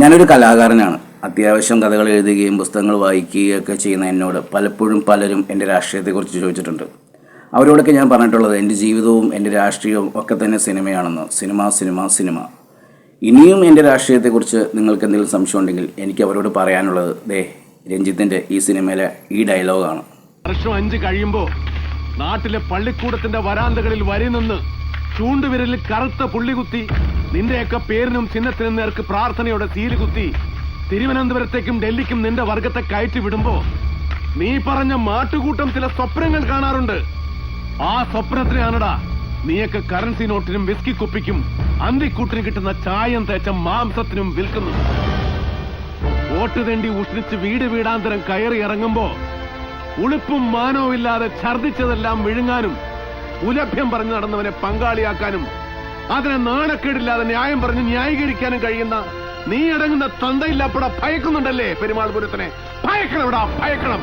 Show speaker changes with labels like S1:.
S1: ഞാനൊരു കലാകാരനാണ്. അത്യാവശ്യം കഥകൾ എഴുതുകയും പുസ്തകങ്ങൾ വായിക്കുകയൊക്കെ ചെയ്യുന്ന എന്നോട് പലപ്പോഴും പലരും എൻ്റെ രാഷ്ട്രീയത്തെക്കുറിച്ച് ചോദിച്ചിട്ടുണ്ട്. അവരോടൊക്കെ ഞാൻ പറഞ്ഞിട്ടുള്ളത് എൻ്റെ ജീവിതവും എൻ്റെ രാഷ്ട്രീയവും ഒക്കെ തന്നെ സിനിമയാണെന്ന്. സിനിമ. ഇനിയും എൻ്റെ രാഷ്ട്രീയത്തെക്കുറിച്ച് നിങ്ങൾക്ക് എന്തെങ്കിലും സംശയം ഉണ്ടെങ്കിൽ എനിക്ക് അവരോട് പറയാനുള്ളത് രഞ്ജിത്തിൻ്റെ ഈ സിനിമയിലെ ഈ ഡയലോഗാണ്.
S2: വർഷം 5 കഴിയുമ്പോ നാട്ടിലെ പള്ളിക്കൂടത്തിന്റെ വരാന്തകളിൽ വരി നിന്ന് ചൂണ്ടുവിരലിൽ കറുത്ത പുള്ളി കുത്തി നിന്റെയൊക്കെ പേരിനും ചിഹ്നത്തിനും നേർക്ക് പ്രാർത്ഥനയോടെ സീല് കുത്തി തിരുവനന്തപുരത്തേക്കും ഡൽഹിക്കും നിന്റെ വർഗത്തെ കയറ്റി വിടുമ്പോ നീ പറഞ്ഞ മാട്ടുകൂട്ടം ചില സ്വപ്നങ്ങൾ കാണാറുണ്ട്. ആ സ്വപ്നത്തിനാണടാ നീയൊക്കെ കറൻസി നോട്ടിനും വിസ്കി കുപ്പിക്കും അന്തിക്കൂട്ടിന് കിട്ടുന്ന ചായം തേച്ച മാംസത്തിനും വിൽക്കുന്നു. വോട്ട് തേണ്ടി ഉഷ്ണിച്ച് വീട് വീടാന്തരം കയറി ഇറങ്ങുമ്പോ ഉളുപ്പും മാനവും ഇല്ലാതെ ഛർദിച്ചതെല്ലാം വിഴുങ്ങാനും ഉലഭ്യം പറഞ്ഞു നടന്നവനെ പങ്കാളിയാക്കാനും അതിനെ നാണക്കേടില്ലാതെ ന്യായം പറഞ്ഞ് ന്യായീകരിക്കാനും കഴിയുന്ന നീ അടങ്ങുന്ന തന്തയില്ലാപ്പട ഭയക്കുന്നുണ്ടല്ലേ പെരുമാൾ പുരത്തിനെ? ഭയക്കണം.